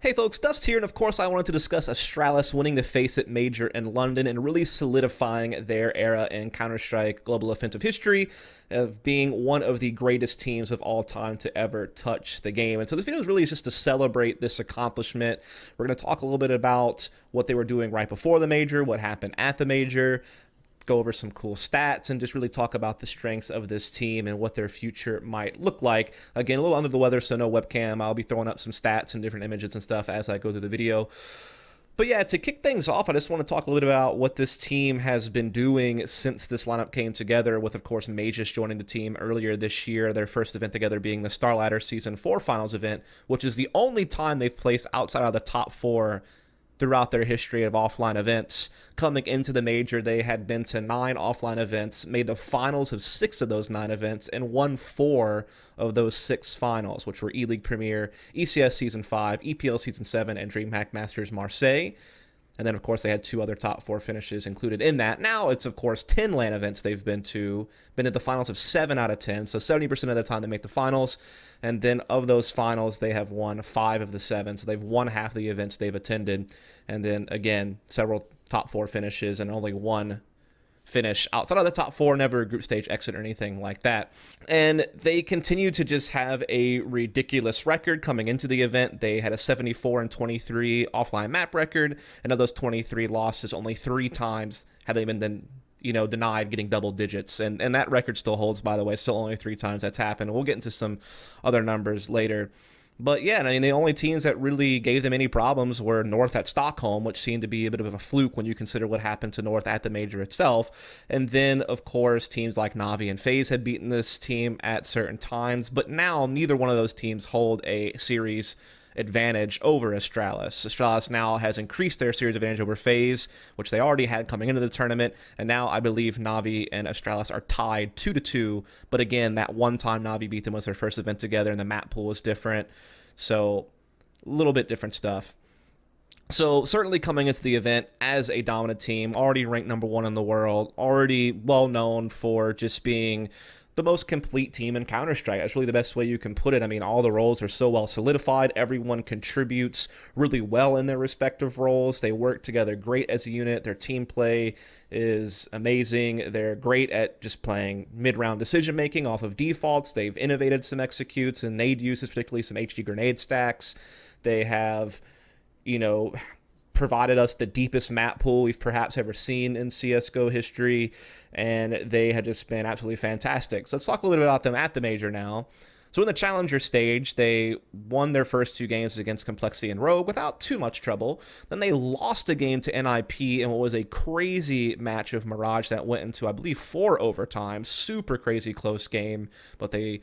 Hey folks, Dust here, and of course I wanted to discuss Astralis winning the FACEIT Major in London and really solidifying their era in Counter-Strike Global Offensive history of being one of the greatest teams of all time to ever touch the game. And so this video is really just to celebrate this accomplishment. We're going to talk a little bit about what they were doing right before the Major, what happened at the Major, go over some cool stats, and just really talk about the strengths of this team and what their future might look like. Again, a little under the weather, so no webcam. I'll be throwing up some stats and different images and stuff as I go through the video. But yeah, to kick things off, I just want to talk a little bit about what this team has been doing since this lineup came together, with, of course, Mirage joining the team earlier this year, their first event together being the Starladder Season 4 Finals event, which is the only time they've placed outside of the top 4 throughout their history of offline events. Coming into the Major, they had been to 9 offline events, made the finals of 6 of those 9 events, and won 4 of those 6 finals, which were E-League Premier, ECS Season 5, EPL Season 7, and DreamHack Masters Marseille. And then, of course, they had 2 other top 4 finishes included in that. Now it's, of course, 10 LAN events they've been at the finals of 7 out of 10. So 70% of the time they make the finals. And then of those finals, they have won 5 of the 7. So they've won half the events they've attended. And then, again, several top 4 finishes and only 1 finish outside of the top 4, never a group stage exit or anything like that. And they continue to just have a ridiculous record coming into the event. They had a 74-23 offline map record, and of those 23 losses, only 3 times have they been denied getting double digits. And that record still holds, by the way. Still only 3 times that's happened. We'll get into some other numbers later. But yeah, I mean, the only teams that really gave them any problems were North at Stockholm, which seemed to be a bit of a fluke when you consider what happened to North at the Major itself. And then, of course, teams like Navi and FaZe had beaten this team at certain times. But now, neither one of those teams hold a series advantage over Astralis. Astralis now has increased their series advantage over FaZe, which they already had coming into the tournament, and now I believe Navi and Astralis are tied 2-2, but again, that one time Navi beat them was their first event together, and the map pool was different, so a little bit different stuff. So certainly coming into the event as a dominant team, already ranked number 1 in the world, already well known for just being the most complete team in Counter-Strike. That's really the best way you can put it. I mean, all the roles are so well solidified. Everyone contributes really well in their respective roles. They work together great as a unit. Their team play is amazing. They're great at just playing mid-round decision-making off of defaults. They've innovated some executes and nade uses, particularly some HG grenade stacks. They have, provided us the deepest map pool we've perhaps ever seen in CSGO history, and they had just been absolutely fantastic. So let's talk a little bit about them at the Major now. So in the Challenger stage, they won their first 2 games against Complexity and Rogue without too much trouble. Then they lost a game to NIP in what was a crazy match of Mirage that went into, I believe, 4 overtimes. Super crazy close game, but they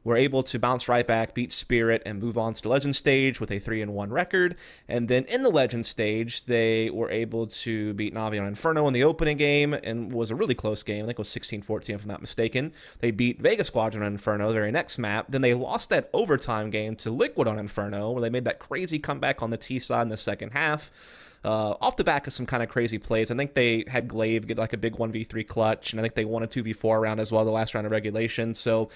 were able to bounce right back, beat Spirit, and move on to the Legend stage with a 3-1 record. And then in the Legend stage, they were able to beat Navi on Inferno in the opening game, and was a really close game. I think it was 16-14 if I'm not mistaken. They beat Vega Squadron on Inferno, the very next map. Then they lost that overtime game to Liquid on Inferno, where they made that crazy comeback on the T side in the second half. Off the back of some kind of crazy plays. I think they had Glaive get like a big 1v3 clutch, and I think they won a 2v4 round as well, the last round of regulation. So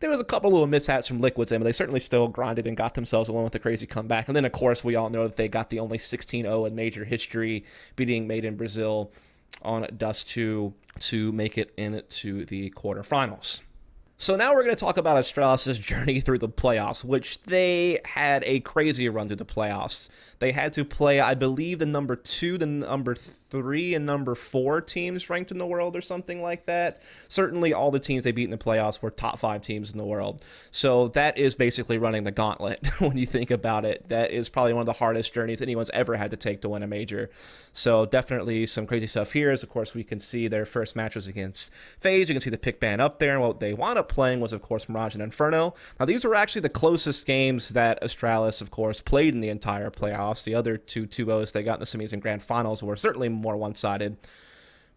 there was a couple little mishaps from Liquid's end, but they certainly still grinded and got themselves a win with a crazy comeback. And then, of course, we all know that they got the only 16-0 in Major history, beating Made in Brazil on Dust 2 to make it into the quarterfinals. So now we're going to talk about Astralis' journey through the playoffs, which they had a crazy run through the playoffs. They had to play, I believe, the number 2, the number 3, and number 4 teams ranked in the world or something like that. Certainly all the teams they beat in the playoffs were top 5 teams in the world. So that is basically running the gauntlet when you think about it. That is probably one of the hardest journeys anyone's ever had to take to win a Major. So definitely some crazy stuff here. As of course we can see their first match was against FaZe. You can see the pick ban up there, and what they wound up playing was, of course, Mirage and Inferno. Now, these were actually the closest games that Astralis, of course, played in the entire playoffs. The other 2 2-0s they got in the semis and grand finals were certainly more one-sided.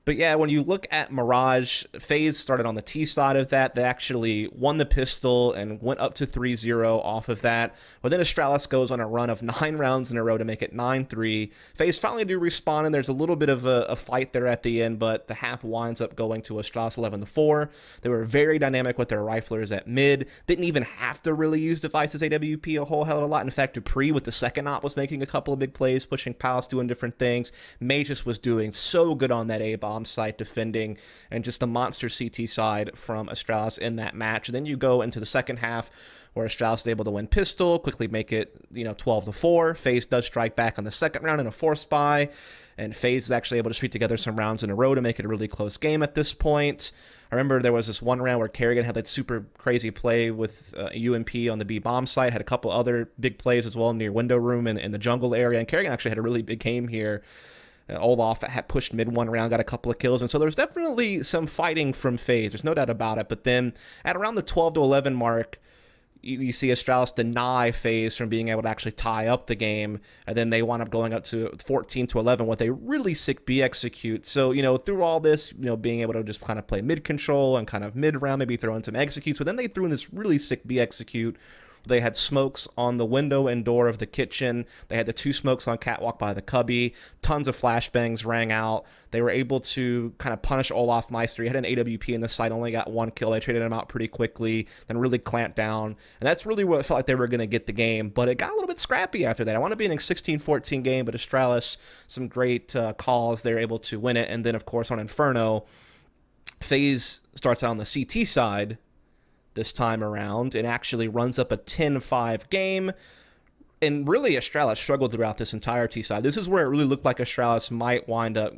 But yeah, when you look at Mirage, FaZe started on the T side of that. They actually won the pistol and went up to 3-0 off of that. But then Astralis goes on a run of 9 rounds in a row to make it 9-3. FaZe finally do respawn, and there's a little bit of a fight there at the end, but the half winds up going to Astralis 11-4. They were very dynamic with their riflers at mid. Didn't even have to really use Device's AWP a whole hell of a lot. In fact, Dupree with the second op was making a couple of big plays, pushing Palace, doing different things. Major was doing so good on that A-bomb site defending, and just the monster CT side from Astralis in that match. And then you go into the second half where Astralis is able to win pistol, quickly make it 12-4. FaZe does strike back on the second round in a force buy, and FaZe is actually able to streak together some rounds in a row to make it a really close game at this point. I remember there was this one round where Kerrigan had that super crazy play with UMP on the B bomb site, had a couple other big plays as well near window room and in the jungle area, and Kerrigan actually had a really big game here. Olaf had pushed mid one round, got a couple of kills, and so there's definitely some fighting from FaZe. There's no doubt about it. But then at around the 12-11 mark, you see Astralis deny FaZe from being able to actually tie up the game, and then they wind up going up to 14-11 with a really sick B execute. So, through all this, being able to just kind of play mid control and kind of mid round, maybe throw in some executes, but then they threw in this really sick B execute. They had smokes on the window and door of the kitchen. They had the 2 smokes on catwalk by the cubby. Tons of flashbangs rang out. They were able to kind of punish Olaf Meister. He had an AWP in the site, only got 1 kill. They traded him out pretty quickly, then really clamped down. And that's really what it felt like they were going to get the game. But it got a little bit scrappy after that. I want to be in a 16-14 game, but Astralis, some great calls. They were able to win it. And then, of course, on Inferno, FaZe starts out on the CT side this time around and actually runs up a 10-5 game. And really, Astralis struggled throughout this entire T side. This is where it really looked like Astralis might wind up,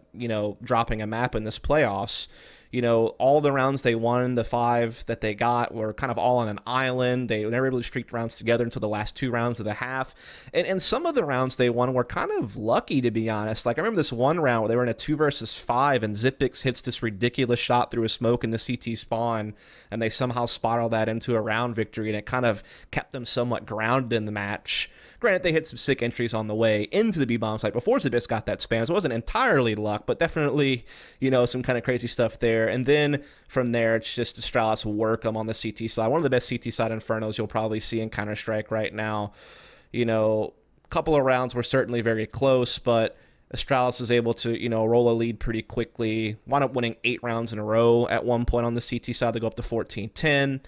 dropping a map in this playoffs. All the rounds they won, the 5 that they got, were kind of all on an island. They never really streaked rounds together until the last 2 rounds of the half. And some of the rounds they won were kind of lucky, to be honest. Like, I remember this one round where they were in a 2 versus 5, and Zipix hits this ridiculous shot through a smoke in the CT spawn, and they somehow spiral that into a round victory, and it kind of kept them somewhat grounded in the match. Granted, they hit some sick entries on the way into the B-bomb site before Zipix got that spam, so it wasn't entirely luck, but definitely, some kind of crazy stuff there. And then from there, it's just Astralis work them on the CT side. One of the best CT side Infernos you'll probably see in Counter-Strike right now. A couple of rounds were certainly very close, but Astralis was able to, roll a lead pretty quickly. Wound up winning 8 rounds in a row at one point on the CT side. They go up to 14-10.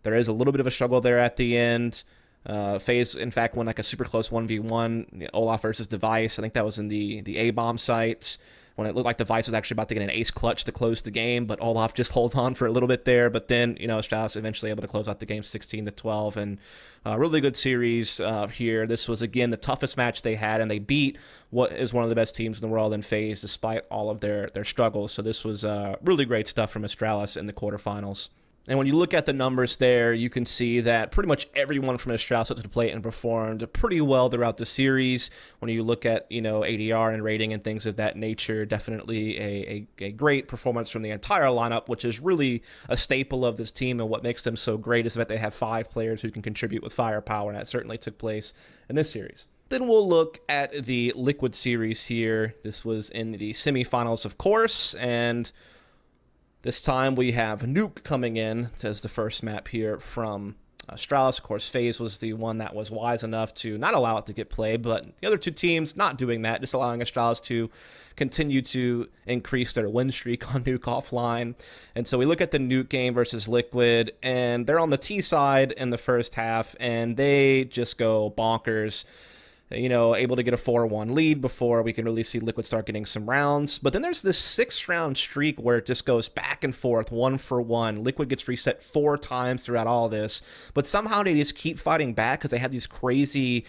There is a little bit of a struggle there at the end. FaZe, in fact, won like a super close 1v1, Olaf versus Device. I think that was in the A-bomb sites, when it looked like Device was actually about to get an ace clutch to close the game, but Olaf just holds on for a little bit there. But then, Astralis eventually able to close out the game 16-12, and really good series here. This was, again, the toughest match they had, and they beat what is one of the best teams in the world in FaZe, despite all of their struggles. So this was really great stuff from Astralis in the quarterfinals. And when you look at the numbers there, you can see that pretty much everyone from Astralis went to the plate and performed pretty well throughout the series. When you look at, ADR and rating and things of that nature, definitely a great performance from the entire lineup, which is really a staple of this team. And what makes them so great is that they have 5 players who can contribute with firepower, and that certainly took place in this series. Then we'll look at the Liquid series here. This was in the semifinals, of course, and this time we have Nuke coming in as the first map here from Astralis. Of course, FaZe was the one that was wise enough to not allow it to get played, but the other 2 teams not doing that, just allowing Astralis to continue to increase their win streak on Nuke offline. And so we look at the Nuke game versus Liquid, and they're on the T side in the first half, and they just go bonkers. Able to get a 4-1 lead before we can really see Liquid start getting some rounds. But then there's this 6-round streak where it just goes back and forth, 1 for 1. Liquid gets reset 4 times throughout all this, but somehow they just keep fighting back because they have these crazy,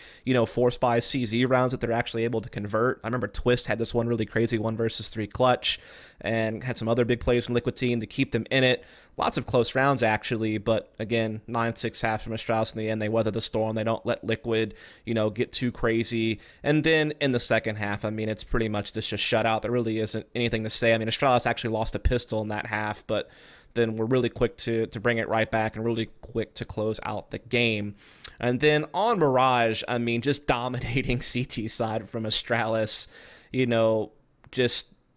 force buy CZ rounds that they're actually able to convert. I remember Twist had this one really crazy 1 versus 3 clutch, and had some other big plays from Liquid team to keep them in it. Lots of close rounds, actually, but again, 9-6 half from Astralis in the end. They weather the storm. They don't let Liquid, get too crazy. And then in the second half, it's pretty much just a shutout. There really isn't anything to say. Astralis actually lost a pistol in that half, but then we're really quick to bring it right back and really quick to close out the game. And then on Mirage, just dominating CT side from Astralis,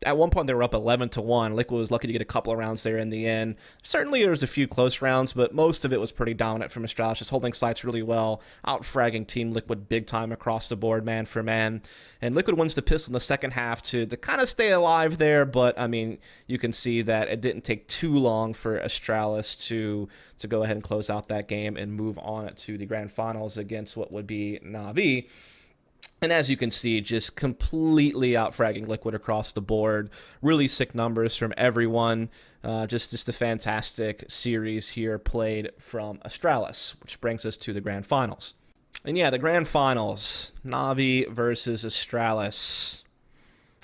At one point, they were up 11-1. Liquid was lucky to get a couple of rounds there in the end. Certainly, there was a few close rounds, but most of it was pretty dominant from Astralis, just holding sites really well, out-fragging Team Liquid big time across the board, man for man. And Liquid wins the pistol in the second half to kind of stay alive there, but, I mean, you can see that it didn't take too long for Astralis to go ahead and close out that game and move on to the grand finals against what would be Navi. And as you can see, just completely out-fragging Liquid across the board. Really sick numbers from everyone. Just a fantastic series here played from Astralis, which brings us to the grand finals. And yeah, the grand finals, Navi versus Astralis.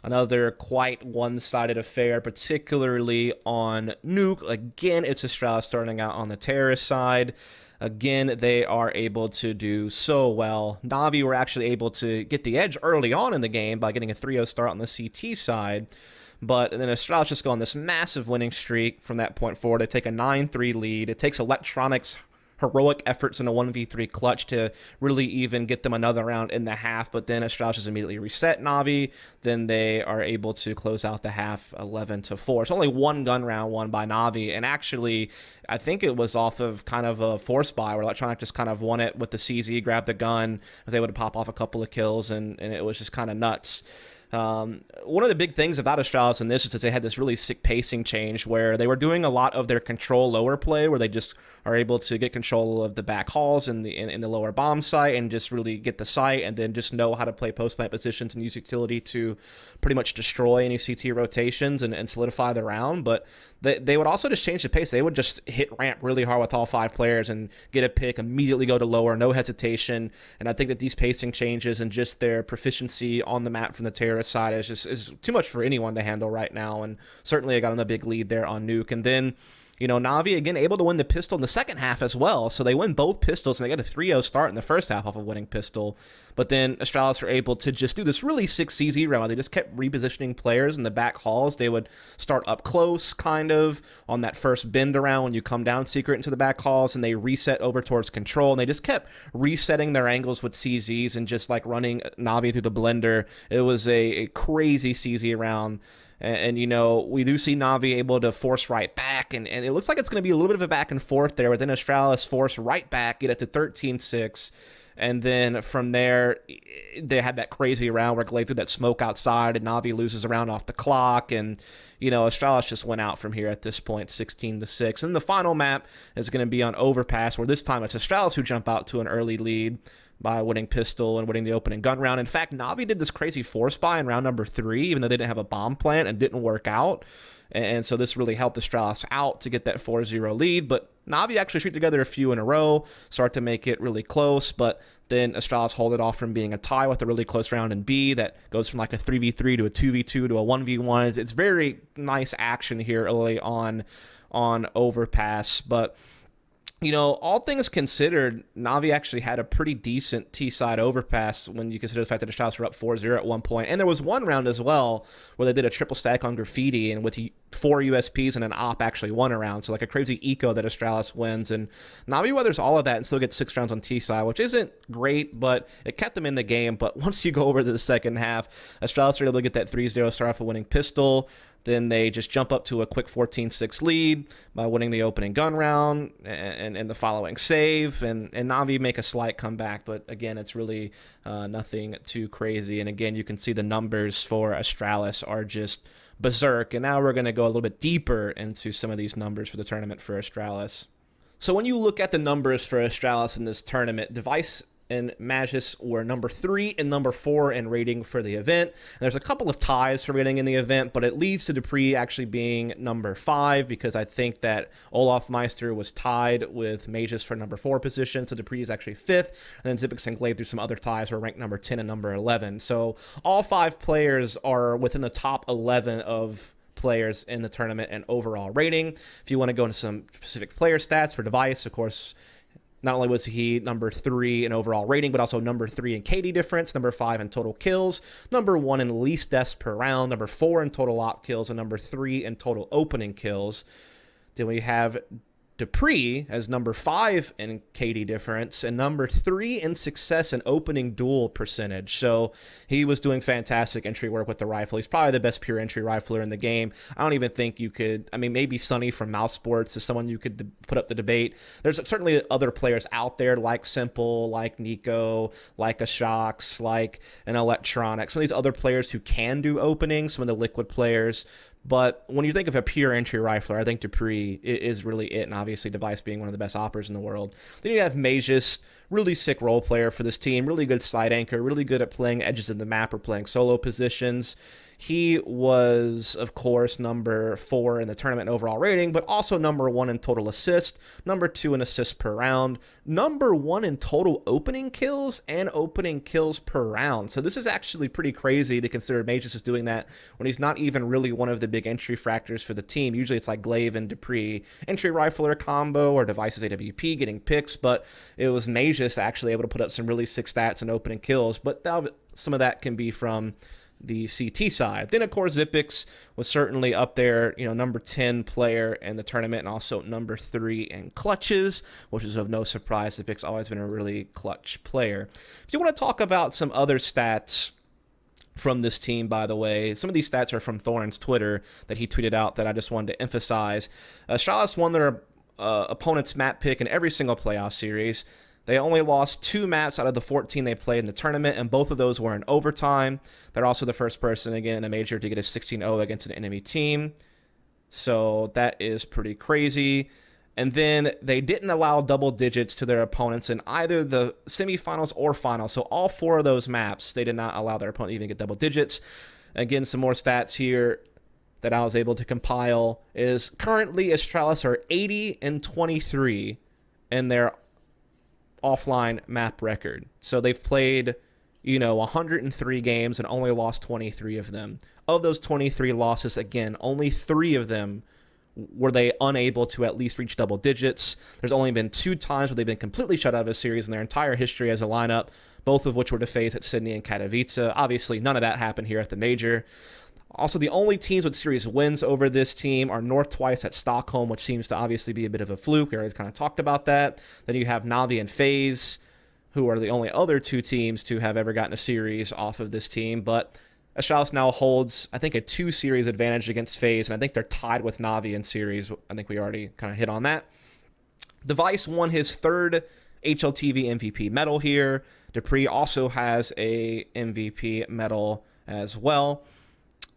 Another quite one-sided affair, particularly on Nuke. Again, it's Astralis starting out on the terrorist side. Again, they are able to do so well. Navi were actually able to get the edge early on in the game by getting a 3-0 start on the CT side. But then Astralis just go on this massive winning streak from that point forward. They take a 9-3 lead. It takes Electronics' heroic efforts in a 1v3 clutch to really even get them another round in the half, but then Astralis just immediately reset Navi. Then they are able to close out the half 11-4. It's only one gun round won by Navi, and actually I think it was off of kind of a force buy where Electronic just kind of won it with the CZ, grabbed the gun, was able to pop off a couple of kills, and it was just kind of nuts. One of the big things about Astralis in this is that they had this really sick pacing change where they were doing a lot of their control lower play, where they just are able to get control of the back halls in the lower bomb site and just really get the site, and then just know how to play post plant positions and use utility to pretty much destroy any CT rotations and solidify the round. But they would also just change the pace. They would just hit ramp really hard with all 5 players and get a pick, immediately go to lower, no hesitation. And I think that these pacing changes and just their proficiency on the map from the terrorist side is too much for anyone to handle right now. And certainly I got on a big lead there on Nuke. And then, you know, Navi, again, able to win the pistol in the second half as well. So they win both pistols, and they get a 3-0 start in the first half off of winning pistol. But then Astralis were able to just do this really sick CZ round. They just kept repositioning players in the back halls. They would start up close, kind of, on that first bend around when you come down secret into the back halls, and they reset over towards control. And they just kept resetting their angles with CZs and just, like, running Navi through the blender. It was a crazy CZ round. And, you know, we do see Navi able to force right back, and it looks like it's going to be a little bit of a back and forth there, but then Astralis force right back, get it to 13-6, and then from there, they had that crazy round where Glade threw that smoke outside, and Navi loses a round off the clock, and, you know, Astralis just went out from here at this point, 16-6. And the final map is going to be on Overpass, where this time it's Astralis who jump out to an early lead by winning pistol and winning the opening gun round. In fact, Navi did this crazy force buy in round number 3, even though they didn't have a bomb plant and didn't work out. And so this really helped Astralis out to get that 4-0 lead. But Navi actually streaked together a few in a row, start to make it really close. But then Astralis hold it off from being a tie with a really close round in B that goes from like a 3v3 to a 2v2 to a 1v1. It's very nice action here early on Overpass. But, you know, all things considered, Navi actually had a pretty decent T-side Overpass when you consider the fact that Astralis were up 4-0 at one point. And there was one round as well where they did a triple stack on Graffiti, and with 4 USPs and an op actually won a round. So like a crazy eco that Astralis wins. And Navi weathers all of that and still gets 6 rounds on T-side, which isn't great, but it kept them in the game. But once you go over to the second half, Astralis were able to get that 3-0 start off a winning pistol. Then they just jump up to a quick 14-6 lead by winning the opening gun round and the following save. And Navi make a slight comeback, but again, it's really nothing too crazy. And again, you can see the numbers for Astralis are just berserk. And now we're going to go a little bit deeper into some of these numbers for the tournament for Astralis. So when you look at the numbers for Astralis in this tournament, Device and Magus were number 3 and number 4 in rating for the event. And there's a couple of ties for rating in the event, but it leads to Dupree actually being number 5, because I think that Olaf Meister was tied with Magus for number 4 position, so Dupree is actually 5th. And then Zipix and Glade through some other ties were ranked number 10 and number 11. So all 5 players are within the top 11 of players in the tournament and overall rating. If you want to go into some specific player stats for Device, of course, not only was he number 3 in overall rating, but also number 3 in KD difference, number 5 in total kills, number 1 in least deaths per round, number 4 in total op kills, and number 3 in total opening kills. Then we have Dupree as number 5 in KD difference and number 3 in success and opening duel percentage. So he was doing fantastic entry work with the rifle. He's probably the best pure entry rifler in the game. I don't even think you could, I mean, maybe Sonny from Mouse Sports is someone you could put up the debate. There's certainly other players out there like Simple, like Nico, like a Shox, like an Electronic. Some of these other players who can do openings, some of the Liquid players. But when you think of a pure entry rifler, I think Dupree is really it, and obviously Device being one of the best operators in the world. Then you have Majus, really sick role player for this team, really good side anchor, really good at playing edges of the map or playing solo positions. He was, of course, number 4 in the tournament overall rating, but also number 1 in total assist, number 2 in assists per round, number 1 in total opening kills and opening kills per round. So this is actually pretty crazy to consider Majus is doing that when he's not even really one of the big entry factors for the team. Usually it's like Glaive and Dupree, entry rifler combo, or Device's AWP getting picks, but it was Majus actually able to put up some really sick stats and opening kills, but some of that can be from the CT side. Then, of course, Xyp9x was certainly up there, number 10 player in the tournament and also number 3 in clutches, which is of no surprise. Xyp9x always been a really clutch player. If you want to talk about some other stats from this team, by the way, some of these stats are from Thorin's Twitter that he tweeted out that I just wanted to emphasize. Astralis won their opponent's map pick in every single playoff series. They only lost 2 maps out of the 14 they played in the tournament, and both of those were in overtime. They're also the first person, again, in a major to get a 16-0 against an enemy team. So that is pretty crazy. And then they didn't allow double digits to their opponents in either the semifinals or finals. So all 4 of those maps, they did not allow their opponent to even get double digits. Again, some more stats here that I was able to compile is currently Astralis are 80-23 in their offline map record. So they've played, 103 games and only lost 23 of them. Of those 23 losses, again, only 3 of them were they unable to at least reach double digits. There's only been 2 times where they've been completely shut out of a series in their entire history as a lineup, both of which were to FaCe at Sydney and Katowice. Obviously, none of that happened here at the Major. Also, the only teams with series wins over this team are North twice at Stockholm, which seems to obviously be a bit of a fluke. We already kind of talked about that. Then you have Navi and FaZe, who are the only other 2 teams to have ever gotten a series off of this team. But Astralis now holds, I think, a 2-series advantage against FaZe, and I think they're tied with Navi in series. I think we already kind of hit on that. Device won his 3rd HLTV MVP medal here. Dupree also has a MVP medal as well.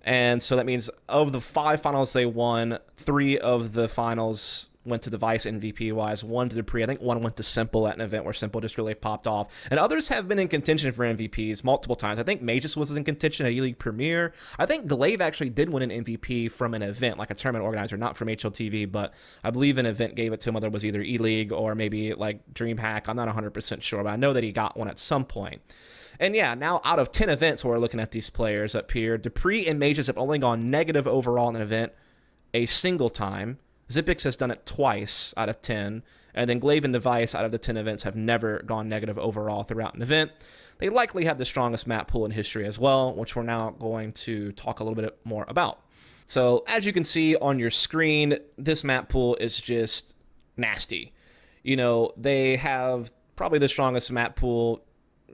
And so that means of the 5 finals they won, 3 of the finals went to Device MVP-wise, 1 to Dupree. I think 1 went to Simple at an event where Simple just really popped off. And others have been in contention for MVPs multiple times. I think Majus was in contention at E-League Premier. I think Glaive actually did win an MVP from an event, like a tournament organizer, not from HLTV, but I believe an event gave it to him, whether it was either E-League or maybe like DreamHack. I'm not 100% sure, but I know that he got one at some point. And yeah, now out of 10 events we're looking at these players up here, Dupree and Majus have only gone negative overall in an event a single time. Xyp9x has done it twice out of 10, and then Glaive and Device out of the 10 events have never gone negative overall throughout an event. They likely have the strongest map pool in history as well, which we're now going to talk a little bit more about. So as you can see on your screen, this map pool is just nasty. They have probably the strongest map pool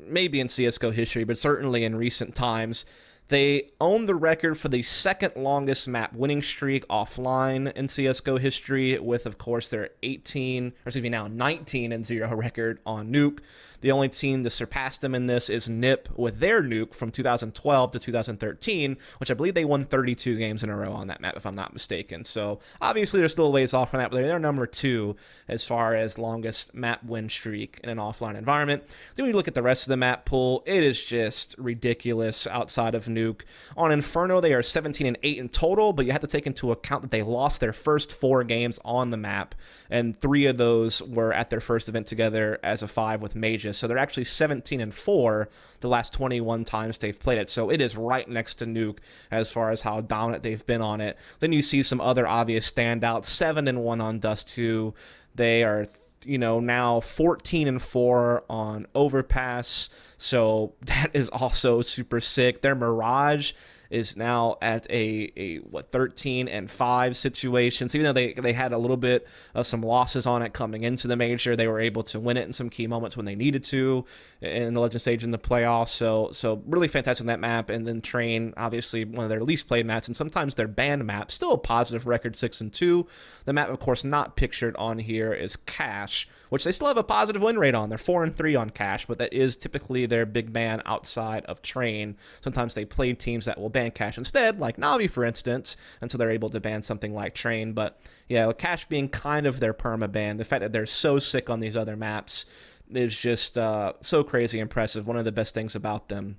maybe in CSGO history, but certainly in recent times. They own the record for the 2nd longest map winning streak offline in CSGO history with, of course, their 19-0 record on Nuke. The only team to surpass them in this is NIP with their Nuke from 2012 to 2013, which I believe they won 32 games in a row on that map, if I'm not mistaken. So obviously they're still a ways off from that, but they're number 2 as far as longest map win streak in an offline environment. Then when you look at the rest of the map pool, it is just ridiculous outside of Nuke. On Inferno, they are 17-8 in total, but you have to take into account that they lost their first 4 games on the map, and 3 of those were at their first event together as a 5 with Major. So they're actually 17-4 the last 21 times they've played it. So it is right next to Nuke as far as how dominant they've been on it. Then you see some other obvious standouts. 7-1 on Dust 2. They are now 14-4 on Overpass, So that is also super sick. Their Mirage is now at a 13-5 situation. So even though they had a little bit of some losses on it coming into the major, they were able to win it in some key moments when they needed to in the legend stage in the playoffs. So really fantastic on that map. And then Train, obviously one of their least played maps, and sometimes their banned map, still a positive record, 6-2. The map, of course, not pictured on here is Cash, which they still have a positive win rate on. They're 4-3 on Cash, but that is typically their big ban outside of Train. Sometimes they play teams that will ban Cash instead, like Navi, for instance, and so they're able to ban something like Train. But yeah, Cash being kind of their perma ban, the fact that they're so sick on these other maps is just so crazy impressive. One of the best things about them.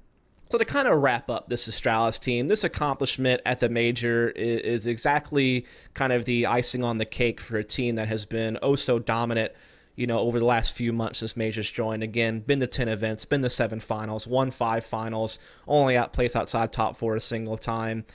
So to kind of wrap up this Astralis team, this accomplishment at the Major is exactly kind of the icing on the cake for a team that has been oh so dominant, you know, over the last few months since Majors joined. Again, been to 10 events, been to 7 finals, won 5 finals, only placed outside top 4 a single time.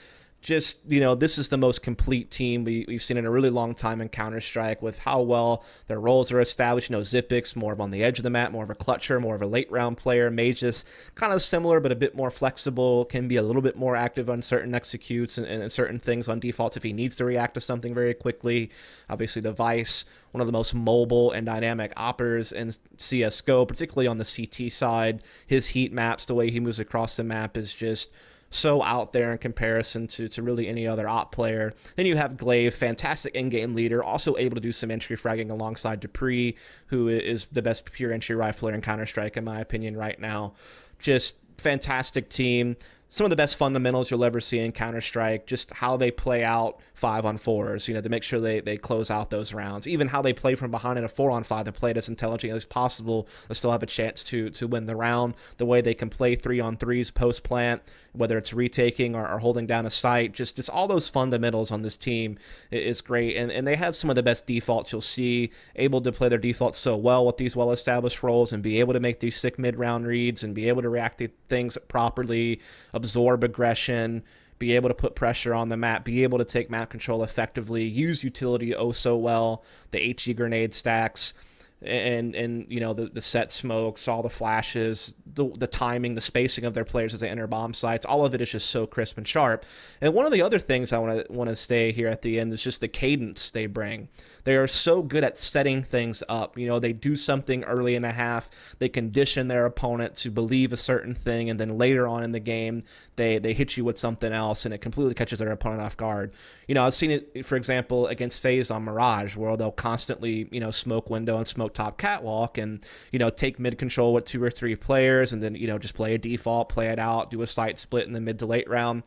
Just, you know, this is the most complete team we've seen in a really long time in Counter-Strike, with how well their roles are established. You know, Zipix, more of on the edge of the map, more of a clutcher, more of a late round player. Mages, kind of similar, but a bit more flexible, can be a little bit more active on certain executes and certain things on defaults if he needs to react to something very quickly. Obviously, the Vice, one of the most mobile and dynamic operators in CSGO, particularly on the CT side. His heat maps, the way he moves across the map is just so out there in comparison to really any other op player. Then you have Glaive, fantastic in-game leader, also able to do some entry fragging alongside Dupree, who is the best pure entry rifler in Counter-Strike, in my opinion, right now. Just fantastic team. Some of the best fundamentals you'll ever see in Counter-Strike, just how they play out 5-on-4s, you know, to make sure they close out those rounds. Even how they play from behind in a 4-on-5, they play it as intelligently as possible to still have a chance to win the round. The way they can play 3-on-3s post-plant, whether it's retaking or holding down a site, just all those fundamentals on this team is great. And they have some of the best defaults you'll see, able to play their defaults so well with these well-established roles and be able to make these sick mid-round reads and be able to react to things properly, absorb aggression, be able to put pressure on the map, be able to take map control effectively, use utility oh so well, the HE grenade stacks, and you know, the set smokes, all the flashes, the timing, the spacing of their players as they enter bomb sites. All of it is just so crisp and sharp. And one of the other things I want to stay here at the end is just the cadence they bring. They are so good at setting things up. You know, they do something early in a half, they condition their opponent to believe a certain thing, and then later on in the game, they hit you with something else, and it completely catches their opponent off guard. You know, I've seen it, for example, against FaZe on Mirage, where they'll constantly, you know, smoke window and smoke top catwalk, and, you know, take mid control with 2 or 3 players, and then, you know, just play a default, play it out, do a site split in the mid to late round.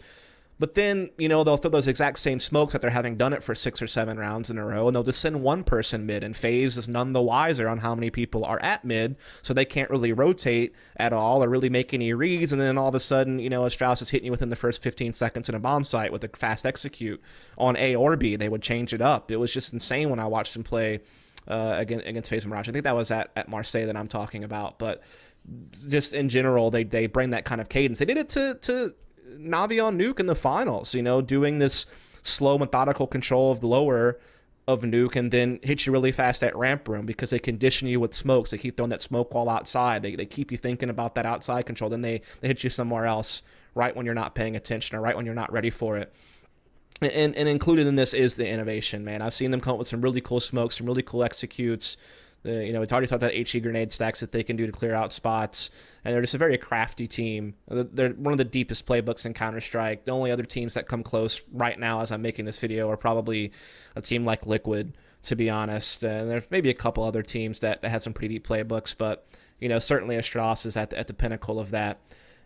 But then, you know, they'll throw those exact same smokes after having done it for 6 or 7 rounds in a row, and they'll just send one person mid, and FaZe is none the wiser on how many people are at mid, so they can't really rotate at all or really make any reads, and then all of a sudden, you know, Astralis is hitting you within the first 15 seconds in a bomb site with a fast execute on A or B. They would change it up. It was just insane when I watched them play against FaZe and Mirage. I think that was at Marseille that I'm talking about, but just in general, they bring that kind of cadence. They did it to Navi on Nuke in the finals, you know, doing this slow, methodical control of the lower of Nuke, and then hit you really fast at ramp room because they condition you with smokes. They keep throwing that smoke wall outside. They keep you thinking about that outside control. Then they hit you somewhere else right when you're not paying attention or right when you're not ready for it. And included in this is the innovation, man. I've seen them come up with some really cool smokes, some really cool executes. You know, it's already talked about HE grenade stacks that they can do to clear out spots, and they're just a very crafty team. They're one of the deepest playbooks in Counter-Strike. The only other teams that come close right now as I'm making this video are probably a team like Liquid, to be honest, and there's maybe a couple other teams that have some pretty deep playbooks, but, you know, certainly Astralis is at the pinnacle of that.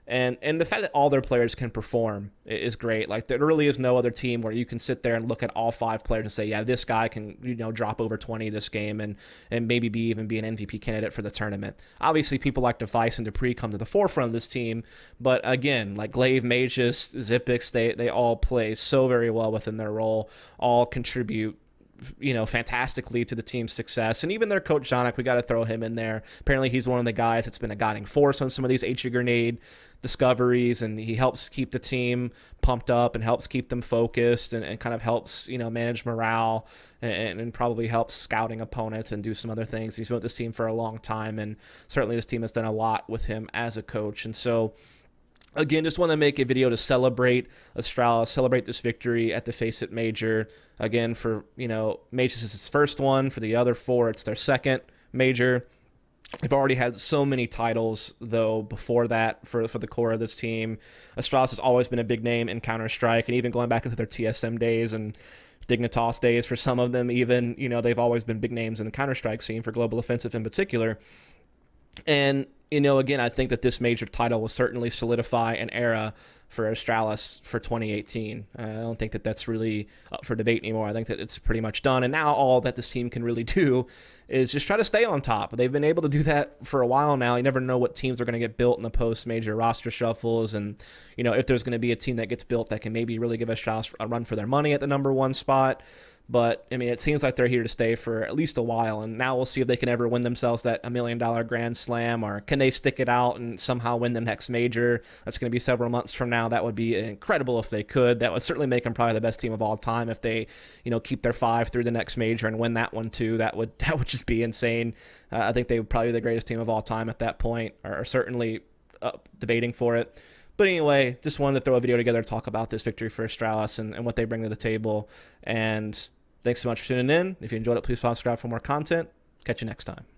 And the fact that all their players can perform is great. Like, there really is no other team where you can sit there and look at all 5 players and say, yeah, this guy can, you know, drop over 20 this game and maybe even be an MVP candidate for the tournament. Obviously, people like Device and Dupree come to the forefront of this team, but again, like Glaive, Mages, Zipix, they all play so very well within their role, all contribute fantastically to the team's success. And even their coach, Janik, we got to throw him in there. Apparently he's one of the guys that's been a guiding force on some of these HE Grenade discoveries, and he helps keep the team pumped up and helps keep them focused and kind of helps, manage morale and probably helps scouting opponents and do some other things. He's been with this team for a long time, and certainly this team has done a lot with him as a coach. And so, again, just want to make a video to celebrate Astralis, celebrate this victory at the FACEIT Major. Again, for, Major is his first one. For the other 4, it's their second major. They've already had so many titles, though, before that for the core of this team. Astralis has always been a big name in Counter-Strike, and even going back into their TSM days and Dignitas days for some of them even, they've always been big names in the Counter-Strike scene for Global Offensive in particular. And, again, I think that this major title will certainly solidify an era for Astralis for 2018. I don't think that that's really up for debate anymore. I think that it's pretty much done. And now all that this team can really do is just try to stay on top. They've been able to do that for a while now. You never know what teams are going to get built in the post-major roster shuffles. And, if there's going to be a team that gets built that can maybe really give Astralis a run for their money at the #1 spot. But, it seems like they're here to stay for at least a while, and now we'll see if they can ever win themselves that $1 million Grand Slam, or can they stick it out and somehow win the next major? That's going to be several months from now. That would be incredible if they could. That would certainly make them probably the best team of all time if they, keep their 5 through the next major and win that one too. That would just be insane. I think they would probably be the greatest team of all time at that point, or certainly debating for it. But anyway, just wanted to throw a video together to talk about this victory for Astralis and what they bring to the table. And thanks so much for tuning in. If you enjoyed it, please subscribe for more content. Catch you next time.